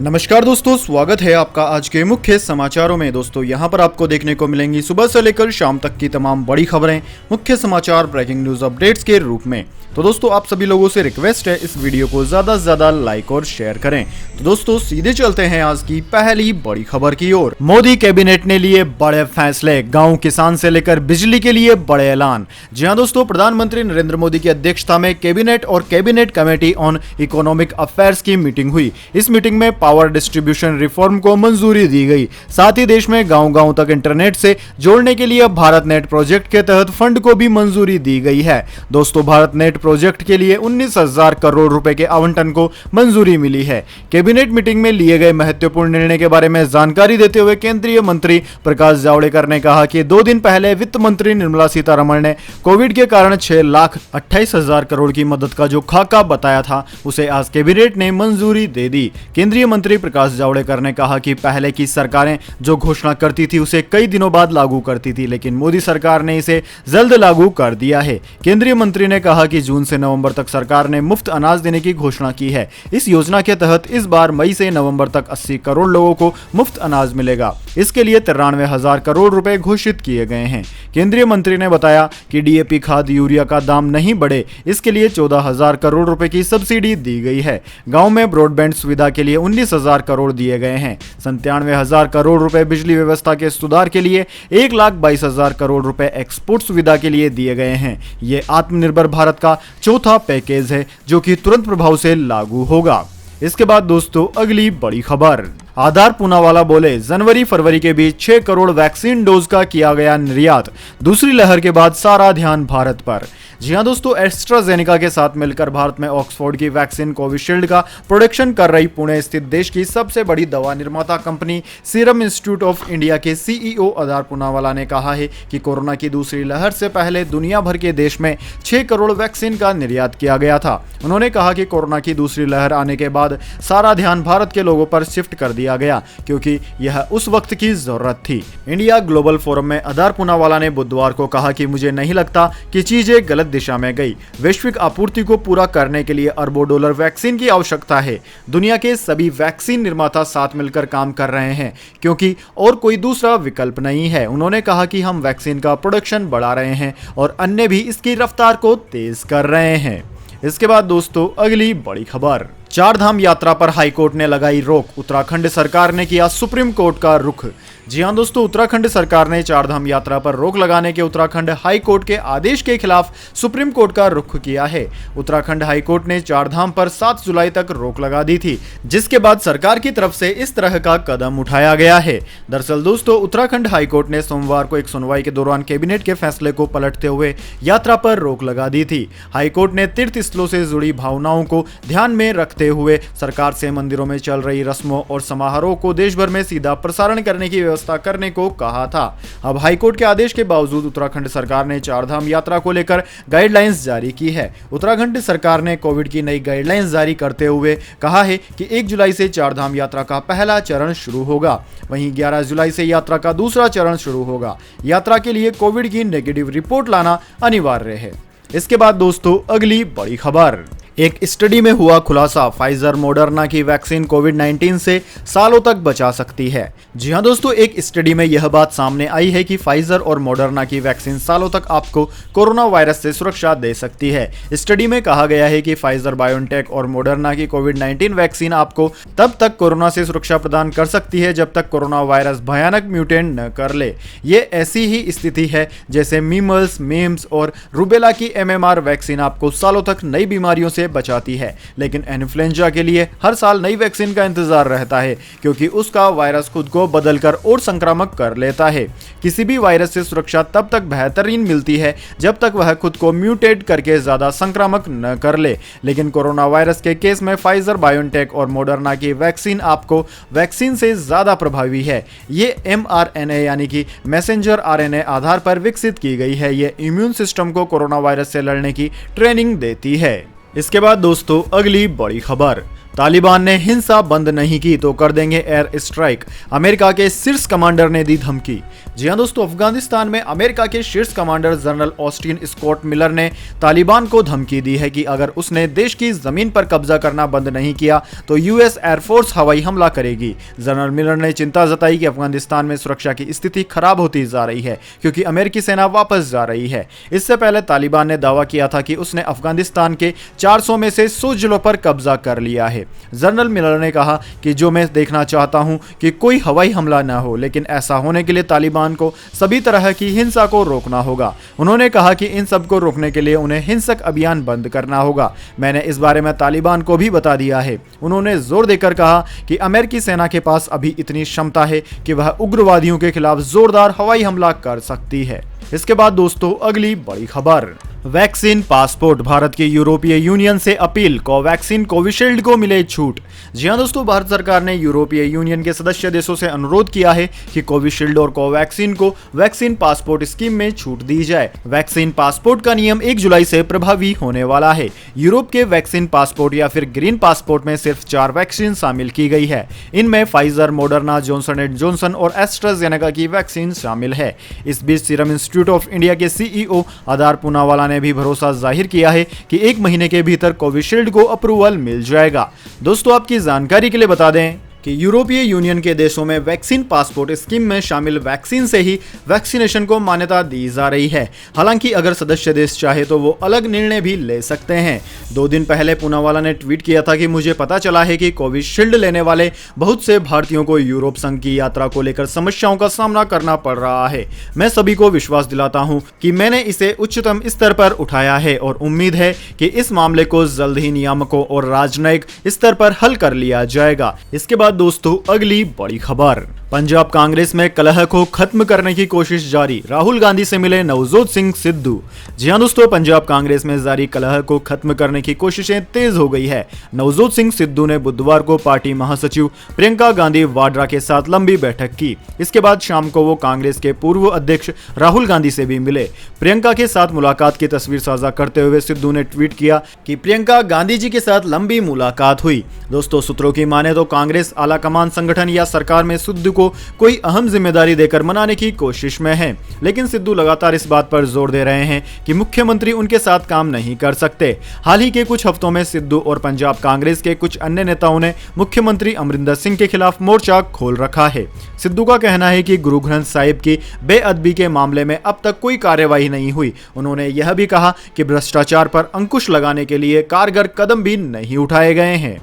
नमस्कार दोस्तों, स्वागत है आपका आज के मुख्य समाचारों में। दोस्तों यहां पर आपको देखने को मिलेंगी सुबह से लेकर शाम तक की तमाम बड़ी खबरें, मुख्य समाचार, ब्रेकिंग न्यूज अपडेट्स के रूप में। तो दोस्तों आप सभी लोगों से रिक्वेस्ट है इस वीडियो को ज्यादा से ज्यादा लाइक और शेयर करें। तो दोस्तों सीधे चलते हैं आज की पहली बड़ी खबर की ओर। मोदी कैबिनेट ने लिए बड़े फैसले, गाँव किसान से लेकर बिजली के लिए बड़े ऐलान। जी हाँ दोस्तों, प्रधानमंत्री नरेंद्र मोदी की अध्यक्षता में कैबिनेट और cabinet committee on economic affairs की मीटिंग हुई। इस मीटिंग में पावर डिस्ट्रीब्यूशन रिफॉर्म को मंजूरी दी गई। साथ ही देश में गांव-गांव तक इंटरनेट से जोड़ने के लिए भारत नेट प्रोजेक्ट के तहत फंड को भी मंजूरी दी गई है। दोस्तों भारत नेट प्रोजेक्ट के लिए 19,000 करोड़ रुपए के आवंटन को मंजूरी मिली है। कैबिनेट मीटिंग में लिए गए महत्वपूर्ण निर्णय के बारे में जानकारी देते हुए केंद्रीय मंत्री प्रकाश जावड़ेकर ने कहा कि 2 दिन पहले वित्त मंत्री निर्मला सीतारमण ने कोविड के कारण 6,28,000 करोड़ की मदद का जो खाका बताया था उसे आज कैबिनेट ने मंजूरी दे दी। केंद्रीय मंत्री प्रकाश जावड़ेकर ने कहा कि पहले की सरकारें जो घोषणा करती थी उसे कई दिनों बाद लागू करती थी, लेकिन मोदी सरकार ने इसे जल्द लागू कर दिया है। केंद्रीय मंत्री ने कहा कि जून से नवंबर तक सरकार ने मुफ्त अनाज देने की घोषणा की है। इस योजना के तहत इस बार मई से नवंबर तक 80 करोड़ लोगों को मुफ्त अनाज मिलेगा। इसके लिए 93,000 करोड़ रुपए घोषित किए गए हैं। केंद्रीय मंत्री ने बताया कि डीएपी खाद यूरिया का दाम नहीं बढ़े, इसके लिए 14,000 करोड़ रुपए की सब्सिडी दी गई है। गाँव में ब्रॉडबैंड सुविधा के लिए 19,000 करोड़ दिए गए हैं। 97,000 करोड़ रुपए बिजली व्यवस्था के सुधार के लिए, 1,22,000 करोड़ रुपए एक्सपोर्ट सुविधा के लिए दिए गए हैं। ये आत्मनिर्भर भारत का चौथा पैकेज है जो कि तुरंत प्रभाव से लागू होगा। इसके बाद दोस्तों अगली बड़ी खबर। आधार पूनावाला बोले जनवरी फरवरी के बीच 6 करोड़ वैक्सीन डोज का किया गया निर्यात। दूसरी लहर के बाद सारा ध्यान भारत पर। जी हां दोस्तों, एस्ट्राजेनेका के साथ मिलकर भारत में ऑक्सफोर्ड की वैक्सीन कोविशील्ड का प्रोडक्शन कर रही पुणे स्थित देश की सबसे बड़ी दवा निर्माता company serum institute of India के सीईओ आधार पूनावाला ने कहा है कि कोरोना की दूसरी लहर से पहले दुनिया भर के देश में 6 करोड़ वैक्सीन का निर्यात किया गया था। उन्होंने कहा कि कोरोना की दूसरी लहर आने के बाद सारा ध्यान भारत के लोगों पर शिफ्ट कर दिया गया, क्योंकि यह उस वक्त की जरूरत थी। इंडिया ग्लोबल फोरम में आधार पूनावाला ने बुधवार को कहा कि मुझे नहीं लगता कि चीजें गलत दिशा में गई। वैश्विक आपूर्ति को पूरा करने के लिए अरबों डॉलर वैक्सीन की आवश्यकता है। दुनिया के सभी वैक्सीन निर्माता साथ मिलकर काम कर रहे हैं, क्योंकि और कोई दूसरा विकल्प नहीं है। उन्होंने कहा कि हम वैक्सीन का प्रोडक्शन बढ़ा रहे हैं और अन्य भी इसकी रफ्तार को तेज कर रहे हैं। इसके बाद दोस्तों अगली बड़ी खबर। 4 धाम यात्रा पर हाईकोर्ट ने लगाई रोक, उत्तराखंड सरकार ने किया सुप्रीम कोर्ट का रुख। जी हां दोस्तों, उत्तराखंड सरकार ने 4 धाम यात्रा पर रोक लगाने के उत्तराखंड हाई कोर्ट के आदेश के खिलाफ सुप्रीम कोर्ट का रुख किया है। उत्तराखंड हाई कोर्ट ने 4 धाम पर 7 जुलाई तक रोक लगा दी थी, जिसके बाद सरकार की तरफ से इस तरह का कदम उठाया गया है। दरअसल दोस्तों, उत्तराखंड हाई कोर्ट ने सोमवार को एक सुनवाई के दौरान कैबिनेट के फैसले को पलटते हुए यात्रा पर रोक लगा दी थी। हाई कोर्ट ने तीर्थ स्थलों से जुड़ी भावनाओं को ध्यान में रखते हुए सरकार से मंदिरों में चल रही रस्मों और समारोह को देश भर में सीधा प्रसारण करने की व्यवस्था करने को कहा था। अब हाईकोर्ट के आदेश के बावजूद उत्तराखंड सरकार ने 4 धाम यात्रा को लेकर गाइडलाइंस जारी की है। उत्तराखंड सरकार ने कोविड की नई गाइडलाइंस जारी करते हुए कहा है कि 1 जुलाई से 4 धाम यात्रा का पहला चरण शुरू होगा। वहीं 11 जुलाई से यात्रा का दूसरा चरण शुरू होगा। यात्रा के लिए कोविड की नेगेटिव रिपोर्ट लाना अनिवार्य है। इसके बाद दोस्तों अगली बड़ी खबर। एक स्टडी में हुआ खुलासा, फाइजर मोडर्ना की वैक्सीन कोविड-19 से सालों तक बचा सकती है। जी हां दोस्तों, एक स्टडी में यह बात सामने आई है कि फाइजर और मोडर्ना की वैक्सीन सालों तक आपको कोरोना वायरस से सुरक्षा दे सकती है। स्टडी में कहा गया है कि फाइजर बायोनटेक और मोडर्ना की कोविड-19 वैक्सीन आपको तब तक कोरोना से सुरक्षा प्रदान कर सकती है जब तक कोरोना वायरस भयानक म्यूटेंट न कर ले। ये ऐसी ही स्थिति है जैसे मीमल्स, मेम्स और रूबेला की MMR वैक्सीन आपको सालों तक नई बीमारियों से बचाती है, लेकिन इन्फ्लुएंजा के लिए हर साल नई वैक्सीन का इंतजार रहता है, क्योंकि उसका वायरस खुद को बदलकर और संक्रामक कर लेता है। किसी भी वायरस से सुरक्षा तब तक बेहतरीन मिलती है जब तक वह खुद को म्यूटेट करके ज्यादा संक्रामक न कर ले, लेकिन कोरोना वायरस के केस में फाइजर बायोनटेक और मोडर्ना की वैक्सीन आपको वैक्सीन से ज्यादा प्रभावी है। ये mRNA यानी कि मैसेंजर RNA आधार पर विकसित की गई है। ये इम्यून सिस्टम को कोरोना वायरस से लड़ने की ट्रेनिंग देती है। इसके बाद दोस्तों अगली बड़ी खबर। तालिबान ने हिंसा बंद नहीं की तो कर देंगे एयर स्ट्राइक, अमेरिका के शीर्ष कमांडर ने दी धमकी। जी हां दोस्तों, अफगानिस्तान में अमेरिका के शीर्ष commander general Austin Scott Miller ने तालिबान को धमकी दी है कि अगर उसने देश की जमीन पर कब्जा करना बंद नहीं किया तो यूएस एयरफोर्स हवाई हमला करेगी। जनरल मिलर ने चिंता जताई कि अफगानिस्तान में सुरक्षा की स्थिति खराब होती जा रही है क्योंकि अमेरिकी सेना वापस जा रही है। इससे पहले तालिबान ने दावा किया था कि उसने अफगानिस्तान के 400 में से 100 जिलों पर कब्जा कर लिया है। जनरल मिलर ने कहा कि जो मैं देखना चाहता हूं कि कोई हवाई हमला न हो, लेकिन ऐसा होने के लिए तालिबान को सभी तरह की हिंसा को रोकना होगा। उन्होंने कहा कि इन सब को रोकने के लिए उन्हें हिंसक अभियान बंद करना होगा। मैंने इस बारे में तालिबान को भी बता दिया है। उन्होंने जोर देकर कहा कि अमेरिकी सेना के पास अभी इतनी क्षमता है कि वह उग्रवादियों के खिलाफ जोरदार हवाई हमला कर सकती है। इसके बाद दोस्तों अगली बड़ी खबर, वैक्सीन पासपोर्ट, भारत के यूरोपीय यूनियन से अपील, कोवैक्सीन कोविशील्ड को मिले छूट। जी हां दोस्तों, भारत सरकार ने यूरोपीय यूनियन के सदस्य देशों से अनुरोध किया है कि कोविशील्ड और कोवैक्सीन को वैक्सीन पासपोर्ट स्कीम में छूट दी जाए। वैक्सीन पासपोर्ट का नियम 1 जुलाई से प्रभावी होने वाला है। यूरोप के वैक्सीन पासपोर्ट या फिर ग्रीन पासपोर्ट में सिर्फ 4 वैक्सीन शामिल की गई है। इनमें Pfizer, Moderna, Johnson and Johnson और एस्ट्राजेनेका की वैक्सीन शामिल है। इस बीच सीरम इंस्टीट्यूट ऑफ इंडिया के सीईओ आधार पूनावाला ने भी भरोसा जाहिर किया है कि 1 महीने के भीतर कोविशील्ड को अप्रूवल मिल जाएगा। दोस्तों आपकी जानकारी के लिए बता दें कि यूरोपीय यूनियन के देशों में वैक्सीन पासपोर्ट स्कीम में शामिल वैक्सीन से ही वैक्सीनेशन को मान्यता दी जा रही है। हालांकि अगर सदस्य देश चाहे तो वो अलग निर्णय भी ले सकते हैं। 2 दिन पहले पूनावाला ने ट्वीट किया था कि मुझे पता चला है कि कोविशील्ड लेने वाले बहुत से भारतीयों को यूरोप संघ की यात्रा को लेकर समस्याओं का सामना करना पड़ रहा है। मैं सभी को विश्वास दिलाता हूं कि मैंने इसे उच्चतम स्तर पर उठाया है और उम्मीद है कि इस मामले को जल्द ही नियामकों और राजनयिक स्तर पर हल कर लिया जाएगा। इसके बाद दोस्तों अगली बड़ी खबर, पंजाब कांग्रेस में कलह को खत्म करने की कोशिश जारी, राहुल गांधी से मिले नवजोत सिंह सिद्धू। जी हां दोस्तों, पंजाब कांग्रेस में जारी कलह को खत्म करने की कोशिशें तेज हो गई है। नवजोत सिंह सिद्धू ने बुधवार को पार्टी महासचिव प्रियंका गांधी वाड्रा के साथ लंबी बैठक की। इसके बाद शाम को वो कांग्रेस के पूर्व अध्यक्ष राहुल गांधी से भी मिले। प्रियंका के साथ मुलाकात की तस्वीर साझा करते हुए सिद्धू ने ट्वीट किया कि प्रियंका गांधी जी के साथ लंबी मुलाकात हुई। दोस्तों सूत्रों की माने तो कांग्रेस आला कमान संगठन या सरकार में सिद्धू को कोई अहम जिम्मेदारी देकर मनाने की कोशिश में है, लेकिन सिद्धू लगातार इस बात पर जोर दे रहे हैं कि मुख्यमंत्री उनके साथ काम नहीं कर सकते। हाल ही के कुछ हफ्तों में सिद्धू और पंजाब कांग्रेस के कुछ अन्य नेताओं ने मुख्यमंत्री अमरिंदर सिंह के खिलाफ मोर्चा खोल रखा है। सिद्धू का कहना है कि गुरु ग्रंथ साहिब की बेअदबी के मामले में अब तक कोई कार्यवाही नहीं हुई। उन्होंने यह भी कहा कि भ्रष्टाचार पर अंकुश लगाने के लिए कारगर कदम भी नहीं उठाए गए हैं।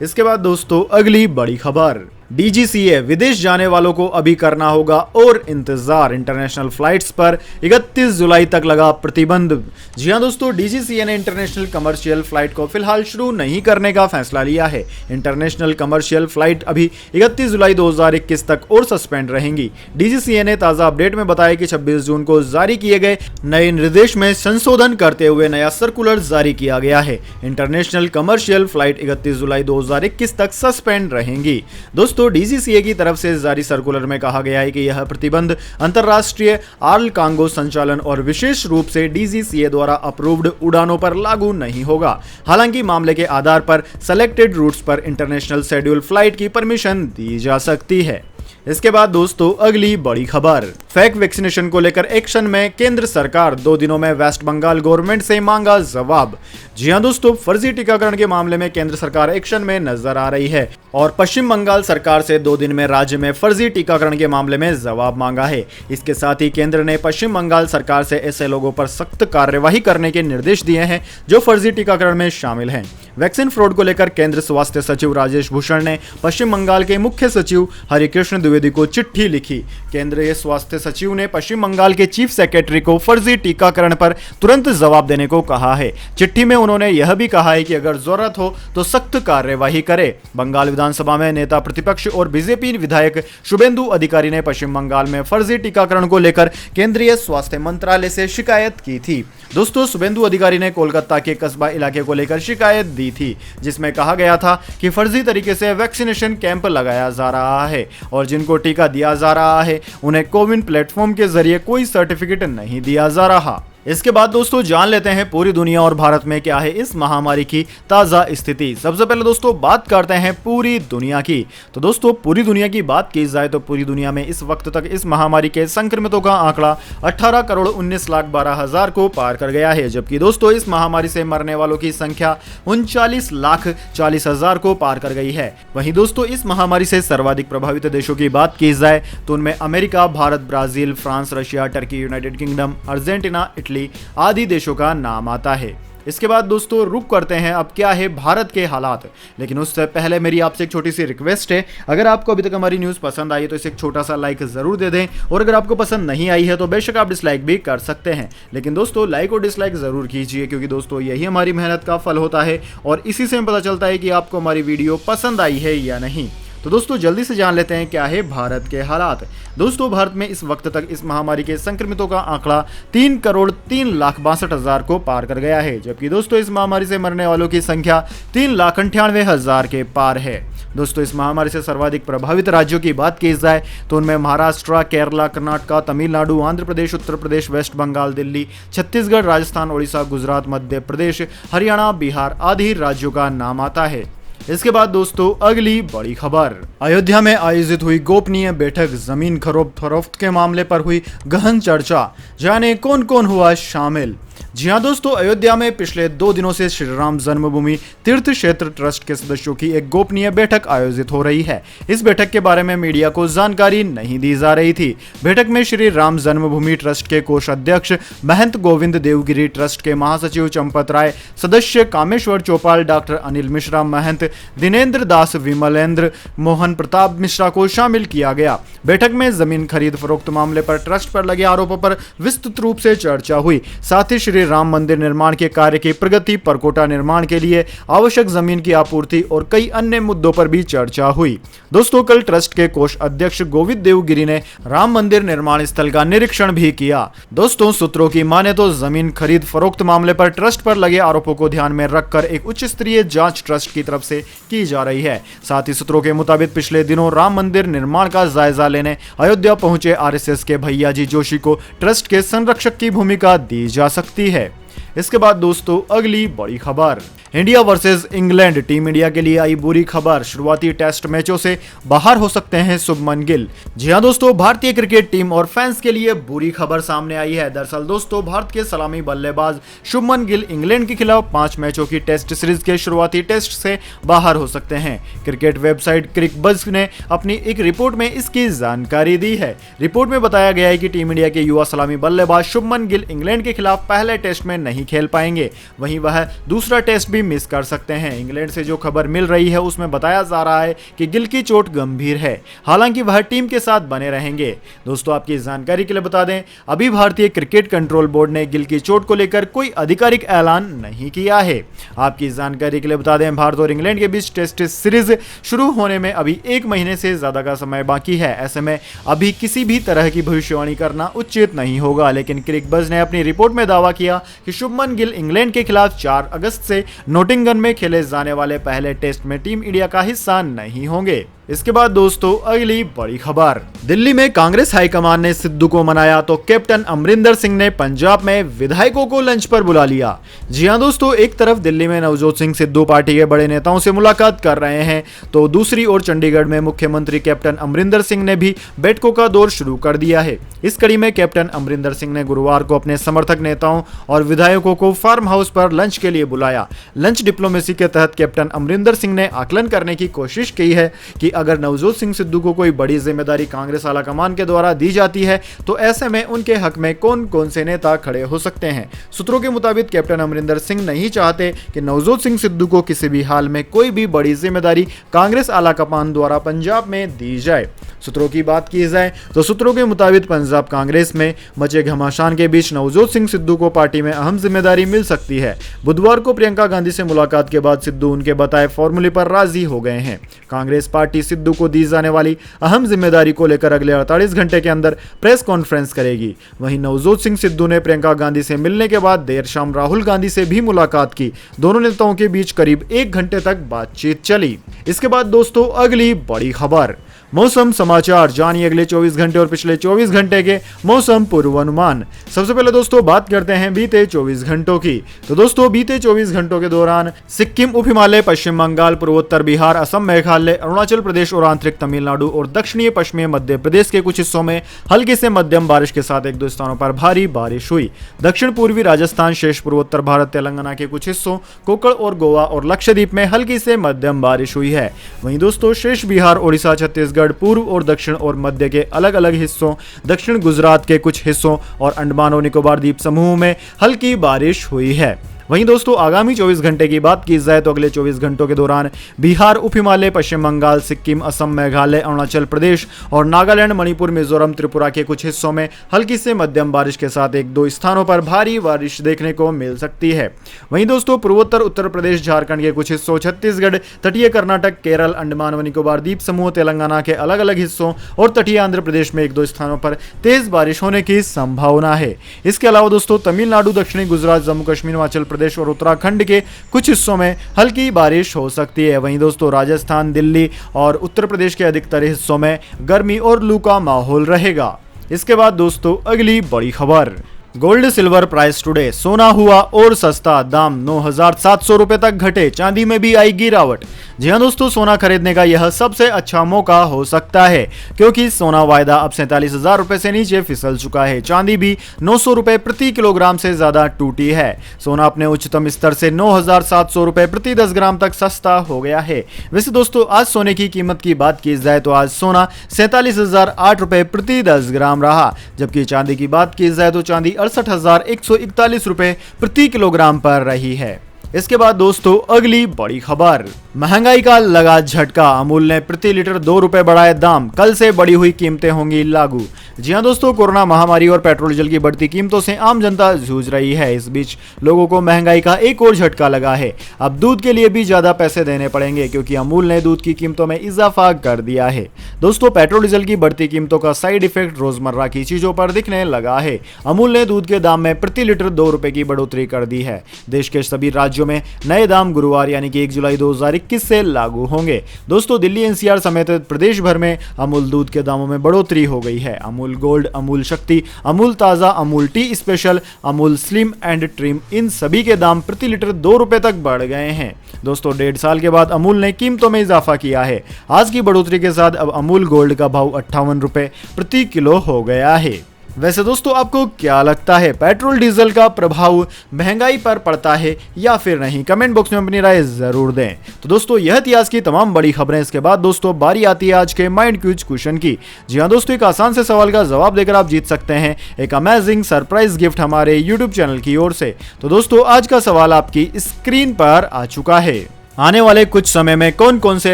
इसके बाद दोस्तों अगली बड़ी खबर, डीजीसीए, विदेश जाने वालों को अभी करना होगा और इंतजार, इंटरनेशनल फ्लाइट्स पर 31 जुलाई तक लगा प्रतिबंध। जी हां दोस्तों, डीजीसीए ने इंटरनेशनल कमर्शियल फ्लाइट को फिलहाल शुरू नहीं करने का फैसला लिया है। इंटरनेशनल कमर्शियल फ्लाइट अभी 31 जुलाई 2021 तक और सस्पेंड रहेंगी। डीजीसीए ने ताजा अपडेट में बताया कि 26 जून को जारी किए गए नए निर्देश में संशोधन करते हुए नया सर्कुलर जारी किया गया है। इंटरनेशनल कमर्शियल फ्लाइट 31 जुलाई 2021 तक सस्पेंड रहेंगी। दोस्तों डीजीसीए की तरफ से जारी सर्कुलर में कहा गया है कि यह प्रतिबंध अंतरराष्ट्रीय आर्ल कार्गो संचालन और विशेष रूप से डीजीसीए द्वारा अप्रूव्ड उड़ानों पर लागू नहीं होगा। हालांकि मामले के आधार पर सेलेक्टेड रूट्स पर इंटरनेशनल शेड्यूल फ्लाइट की परमिशन दी जा सकती है। इसके बाद दोस्तों अगली बड़ी खबर, फेक वैक्सीनेशन को लेकर एक्शन में केंद्र सरकार, 2 दिनों में वेस्ट बंगाल गवर्नमेंट से मांगा जवाब। जी हां दोस्तों, फर्जी टीकाकरण के मामले में केंद्र सरकार एक्शन में नजर आ रही है और पश्चिम बंगाल सरकार से 2 दिन में राज्य में फर्जी टीकाकरण के मामले में जवाब मांगा है। इसके साथ ही केंद्र ने पश्चिम बंगाल सरकार से ऐसे लोगों पर सख्त कार्यवाही करने के निर्देश दिए हैं जो फर्जी टीकाकरण में शामिल हैं। वैक्सीन फ्रॉड को लेकर केंद्र स्वास्थ्य सचिव राजेश भूषण ने पश्चिम बंगाल के मुख्य सचिव हरिकृष्ण द्विवेदी को चिट्ठी लिखी। केंद्रीय स्वास्थ्य सचिव ने पश्चिम बंगाल के चीफ सेक्रेटरी को फर्जी टीकाकरण पर तुरंत जवाब देने को कहा है। चिट्ठी में उन्होंने यह भी कहा है कि अगर जरूरत हो तो सख्त कार्यवाही करे। बंगाल विधानसभा में नेता प्रतिपक्ष और बीजेपी विधायक शुभेंदु अधिकारी ने पश्चिम बंगाल में फर्जी टीकाकरण को लेकर केंद्रीय स्वास्थ्य मंत्रालय से शिकायत की थी। दोस्तों शुभेंदु अधिकारी ने कोलकाता के कस्बा इलाके को लेकर शिकायत दी थी, जिसमें कहा गया था कि फर्जी तरीके से वैक्सीनेशन कैंप लगाया जा रहा है और जिनको टीका दिया जा रहा है उन्हें कोविन प्लेटफॉर्म के जरिए कोई सर्टिफिकेट नहीं दिया जा रहा। इसके बाद दोस्तों जान लेते हैं पूरी दुनिया और भारत में क्या है इस महामारी की ताज़ा स्थिति। सबसे पहले दोस्तों बात करते हैं पूरी दुनिया की। तो दोस्तों पूरी दुनिया की बात की जाए तो पूरी दुनिया में इस वक्त तक इस महामारी के संक्रमितों का आंकड़ा 18,19,12,000 को पार कर गया है, जबकि दोस्तों इस महामारी से मरने वालों की संख्या 39,40,000 को पार कर गई है। वहीं दोस्तों इस महामारी से सर्वाधिक प्रभावित देशों की बात की जाए तो उनमें America, Bharat, Brazil, France, Russia, Turkey, United kingdom, Argentina, Italy आदि देशों का नाम आता है। इसके बाद दोस्तों रुक करते हैं अब क्या है भारत के हालात। लेकिन उससे पहले मेरी आपसे एक छोटी सी रिक्वेस्ट है, अगर आपको अभी तक हमारी न्यूज़ पसंद आई है तो इसे एक छोटा सा लाइक ज़रूर दे दें, और अगर आपको पसंद नहीं आई है तो बेशक आप डिसलाइक भी कर सकते हैं। लेकिन दोस्तों लाइक और डिसलाइक ज़रूर कीजिए, क्योंकि दोस्तों यही हमारी मेहनत का फल होता है और इसी से हमें पता चलता है कि आपको हमारी वीडियो पसंद आई है या नहीं। तो दोस्तों जल्दी से जान लेते हैं क्या है भारत के हालात। दोस्तों भारत में इस वक्त तक इस महामारी के संक्रमितों का आंकड़ा 3,03,62,000 को पार कर गया है, जबकि दोस्तों इस महामारी से मरने वालों की संख्या 3,98,000 के पार है। दोस्तों इस महामारी से सर्वाधिक प्रभावित राज्यों की बात की जाए तो उनमें महाराष्ट्र, केरला, कर्नाटक, तमिलनाडु, आंध्र प्रदेश, उत्तर प्रदेश, वेस्ट बंगाल, दिल्ली, छत्तीसगढ़, राजस्थान, ओडिशा, गुजरात, मध्य प्रदेश, हरियाणा, बिहार आदि राज्यों का नाम आता है। इसके बाद दोस्तों अगली बड़ी खबर, अयोध्या में आयोजित हुई गोपनीय बैठक, जमीन खरीद फरोख्त के मामले पर हुई गहन चर्चा, जाने कौन कौन हुआ शामिल। जी हाँ दोस्तों, अयोध्या में पिछले 2 दिनों से श्री राम जन्मभूमि तीर्थ क्षेत्र ट्रस्ट के सदस्यों की एक गोपनीय बैठक आयोजित हो रही है। इस बैठक के बारे में मीडिया को जानकारी नहीं दी जा रही थी। बैठक में श्री राम जन्मभूमि ट्रस्ट के कोषाध्यक्ष महंत गोविंद देवगिरी, ट्रस्ट के महासचिव चंपत राय, सदस्य कामेश्वर चौपाल, डॉक्टर अनिल मिश्रा, महंत दिनेन्द्र दास, विमलेंद्र मोहन प्रताप मिश्रा को शामिल किया गया। बैठक में जमीन खरीद फरोख्त मामले पर ट्रस्ट पर लगे आरोपों पर विस्तृत रूप से चर्चा हुई। साथ ही श्री राम मंदिर निर्माण के कार्य की प्रगति, परकोटा निर्माण के लिए आवश्यक जमीन की आपूर्ति और कई अन्य मुद्दों पर भी चर्चा हुई। दोस्तों कल ट्रस्ट के कोष अध्यक्ष गोविंद देवगिरी ने राम मंदिर निर्माण स्थल का निरीक्षण भी किया। दोस्तों सूत्रों की माने तो जमीन खरीद फरोख्त मामले पर ट्रस्ट पर लगे आरोपों को ध्यान में रखकर एक उच्च स्तरीय जांच ट्रस्ट की तरफ से की जा रही है। साथ ही सूत्रों के मुताबिक पिछले दिनों राम मंदिर निर्माण का जायजा लेने अयोध्या पहुंचे आरएसएस के भैयाजी जोशी को ट्रस्ट के संरक्षक की भूमिका दी जा सकती है। इसके बाद दोस्तों अगली बड़ी खबर, India versus England, team India के लिए आई बुरी खबर, शुरुआती टेस्ट मैचों से बाहर हो सकते हैं शुभमन गिल। जी हां दोस्तों, भारतीय क्रिकेट टीम और फैंस के लिए बुरी खबर सामने आई है। दरअसल दोस्तों भारत के सलामी बल्लेबाज शुभमन गिल इंग्लैंड के खिलाफ 5 मैचों की टेस्ट सीरीज के शुरुआती टेस्ट से बाहर हो सकते हैं। क्रिकेट वेबसाइट क्रिकबज़ ने अपनी एक रिपोर्ट में इसकी जानकारी दी है। रिपोर्ट में बताया गया है कि टीम इंडिया के युवा सलामी बल्लेबाज शुभमन गिल इंग्लैंड के खिलाफ पहले टेस्ट में नहीं खेल पाएंगे, वहीं वह दूसरा टेस्ट भी मिस कर सकते हैं। इंग्लैंड से जो खबर मिल रही है उसमें बताया जा रहा है कि गिल की चोट गंभीर है, हालांकि वह टीम के साथ बने रहेंगे। दोस्तों आपकी जानकारी के लिए बता दें, अभी भारतीय क्रिकेट कंट्रोल बोर्ड ने गिल की चोट को लेकर कोई आधिकारिक ऐलान नहीं किया है। आपकी जानकारी के लिए बता दें, भारत और इंग्लैंड के बीच टेस्ट सीरीज शुरू होने में अभी 1 महीने से ज्यादा का समय बाकी है। ऐसे में अभी किसी भी तरह की भविष्यवाणी करना उचित नहीं होगा। लेकिन क्रिकबज़ ने अपनी रिपोर्ट में दावा किया कि शुभमन गिल इंग्लैंड के खिलाफ 4 अगस्त से नोटिंगहम में खेले जाने वाले पहले टेस्ट में टीम इंडिया का हिस्सा नहीं होंगे। इसके बाद दोस्तों अगली बड़ी खबर, दिल्ली में कांग्रेस हाईकमान ने सिद्धू को मनाया तो कैप्टन अमरिंदर सिंह ने पंजाब में विधायकों को लंच पर बुला लिया। जी हां दोस्तों, एक तरफ दिल्ली में नवजोत सिंह सिद्धू पार्टी के बड़े नेताओं से मुलाकात कर रहे हैं, तो दूसरी ओर चंडीगढ़ में मुख्यमंत्री कैप्टन अमरिंदर सिंह ने भी बैठकों का दौर शुरू कर दिया है। इस कड़ी में कैप्टन अमरिंदर सिंह ने गुरुवार को अपने समर्थक नेताओं और विधायकों को फार्म हाउस पर लंच के लिए बुलाया। लंच डिप्लोमेसी के तहत कैप्टन अमरिंदर सिंह ने आकलन करने की कोशिश की है कि अगर नवजोत सिंह सिद्धू को कोई बड़ी जिम्मेदारी कांग्रेस आलाकमान के द्वारा दी जाती है तो ऐसे में उनके हक में कौन कौन से नेता खड़े हो सकते हैं। सूत्रों के मुताबिक कैप्टन अमरिंदर सिंह नहीं चाहते कि नवजोत सिंह सिद्धू को किसी भी हाल में कोई भी बड़ी जिम्मेदारी कांग्रेस आलाकमान द्वारा पंजाब में दी जाए। सूत्रों की बात की जाए तो सूत्रों के मुताबिक पंजाब कांग्रेस में मचे घमासान के बीच नवजोत सिंह सिद्धू को पार्टी में अहम जिम्मेदारी मिल सकती है। बुधवार को प्रियंका गांधी से मुलाकात के बाद सिद्धू उनके बताए फॉर्मूले पर राजी हो गए हैं। कांग्रेस पार्टी सिद्धू को दी जाने वाली अहम जिम्मेदारी को लेकर अगले 48 घंटे के अंदर प्रेस कॉन्फ्रेंस करेगी। वहीं नवजोत सिंह सिद्धू ने प्रियंका गांधी से मिलने के बाद देर शाम राहुल गांधी से भी मुलाकात की। दोनों नेताओं के बीच करीब 1 घंटे तक बातचीत चली। इसके बाद दोस्तों अगली बड़ी खबर, मौसम समाचार, जानिए अगले 24 घंटे और पिछले 24 घंटे के मौसम पूर्वानुमान। सबसे पहले दोस्तों बात करते हैं बीते 24 घंटों की। तो दोस्तों बीते 24 घंटों के दौरान सिक्किम, उप हिमालय, पश्चिम बंगाल, पूर्वोत्तर बिहार, असम, मेघालय, अरुणाचल प्रदेश और आंतरिक तमिलनाडु और दक्षिणी पश्चिमी मध्य प्रदेश के कुछ हिस्सों में हल्की से मध्यम बारिश के साथ एक दो स्थानों पर भारी बारिश हुई। दक्षिण पूर्वी राजस्थान, शेष पूर्वोत्तर भारत, तेलंगाना के कुछ हिस्सों, कोकण और गोवा और लक्षद्वीप में हल्की से मध्यम बारिश हुई है। वहीं दोस्तों शेष बिहार, ओडिशा, छत्तीसगढ़, पूर्व और दक्षिण और मध्य के अलग अलग हिस्सों, दक्षिण गुजरात के कुछ हिस्सों और अंडमान और निकोबार द्वीप समूह में हल्की बारिश हुई है। वहीं दोस्तों आगामी 24 घंटे की बात की जाए तो अगले 24 घंटों के दौरान बिहार, उप हिमालय, पश्चिम बंगाल, सिक्किम, असम, मेघालय, अरुणाचल प्रदेश और नागालैंड, मणिपुर, मिजोरम, त्रिपुरा के कुछ हिस्सों में हल्की से मध्यम बारिश के साथ एक दो स्थानों पर भारी बारिश देखने को मिल सकती है। वहीं दोस्तों पूर्वोत्तर उत्तर प्रदेश, झारखंड के कुछ हिस्सों, छत्तीसगढ़, तटीय कर्नाटक, केरल, अंडमान व निकोबार द्वीप समूह, तेलंगाना के अलग अलग हिस्सों और तटीय आंध्र प्रदेश में एक दो स्थानों पर तेज बारिश होने की संभावना है। इसके अलावा दोस्तों तमिलनाडु, दक्षिणी गुजरात, जम्मू कश्मीर, हिमाचल प्रदेश और उत्तराखंड के कुछ हिस्सों में हल्की बारिश हो सकती है। वहीं दोस्तों राजस्थान, दिल्ली और उत्तर प्रदेश के अधिकतर हिस्सों में गर्मी और लू का माहौल रहेगा। इसके बाद दोस्तों अगली बड़ी खबर, गोल्ड सिल्वर प्राइस टुडे। सोना हुआ और सस्ता, दाम 9,700 रुपए तक घटे, चांदी में भी आई गिरावट। जी हां दोस्तों, सोना खरीदने का यह सबसे अच्छा मौका हो सकता है क्योंकि सोना वायदा अब 47,000 रुपए से नीचे फिसल चुका है। चांदी भी 900 रुपए प्रति किलोग्राम से ज्यादा टूटी है। सोना अपने उच्चतम स्तर से 9,700 रुपए प्रति 10 ग्राम तक सस्ता हो गया है। वैसे दोस्तों आज सोने की कीमत की बात की जाए तो आज सोना 47,008 रुपए प्रति 10 ग्राम रहा, जबकि चांदी की बात की जाए तो चांदी 68,141 रुपए प्रति किलोग्राम पर रही है। इसके बाद दोस्तों अगली बड़ी खबर, महंगाई का लगा झटका, अमूल ने प्रति लीटर 2 रुपए बढ़ाए दाम, कल से बढ़ी हुई कीमतें होंगी लागू। जी हां दोस्तों, कोरोना महामारी और पेट्रोल डीजल की बढ़ती कीमतों से आम जनता जूझ रही है। इस बीच लोगों को महंगाई का एक और झटका लगा है। अब दूध के लिए भी ज्यादा पैसे देने पड़ेंगे क्योंकि अमूल ने दूध की कीमतों में इजाफा कर दिया है। दोस्तों पेट्रोल डीजल की बढ़ती कीमतों का साइड इफेक्ट रोजमर्रा की चीजों पर दिखने लगा है। अमूल ने दूध के दाम में प्रति लीटर 2 रुपए की बढ़ोतरी कर दी है। देश के सभी राज्यों में नए दाम गुरुवार यानी कि 1 जुलाई 2021 से लागू होंगे। दोस्तों दिल्ली, एनसीआर समेत प्रदेश भर में अमूल दूध के दामों में बढ़ोतरी हो गई है। Amul gold, Amul Shakti, Amul Taaza, Amul tea special, Amul slim and trim, इन सभी के दाम प्रति लीटर 2 रुपए तक बढ़ गए हैं। दोस्तों 1.5 साल के बाद अमूल ने कीमतों में इजाफा किया है। आज की बढ़ोतरी के साथ अब अमूल गोल्ड का भाव 58 रुपए प्रति किलो हो गया है। वैसे दोस्तों आपको क्या लगता है, पेट्रोल डीजल का प्रभाव महंगाई पर पड़ता है या फिर नहीं? कमेंट बॉक्स में अपनी राय जरूर दें। तो दोस्तों यह थी आज की तमाम बड़ी खबरें। इसके बाद दोस्तों बारी आती है आज के माइंड क्विज क्वेश्चन की। जी हाँ दोस्तों, एक आसान से सवाल का जवाब देकर आप जीत सकते हैं एक अमेजिंग सरप्राइज गिफ्ट हमारे यूट्यूब चैनल की ओर से। तो दोस्तों आज का सवाल आपकी स्क्रीन पर आ चुका है। आने वाले कुछ समय में कौन कौन से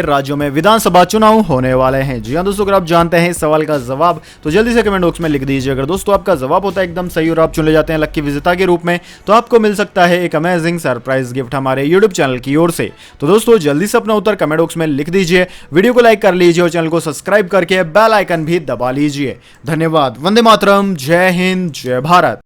राज्यों में विधानसभा चुनाव होने वाले हैं? जी हां दोस्तों, अगर आप जानते हैं इस सवाल का जवाब तो जल्दी से कमेंट बॉक्स में लिख दीजिए। अगर दोस्तों आपका जवाब होता है एकदम सही और आप चुने जाते हैं लक्की विजेता के रूप में तो आपको मिल सकता है एक अमेजिंग सरप्राइज गिफ्ट हमारे यूट्यूब चैनल की ओर से। तो दोस्तों जल्दी से अपना उत्तर कमेंट बॉक्स में लिख दीजिए, वीडियो को लाइक कर लीजिए और चैनल को सब्सक्राइब करके बेल आइकन भी दबा लीजिए। धन्यवाद। वंदे मातरम। जय हिंद, जय भारत।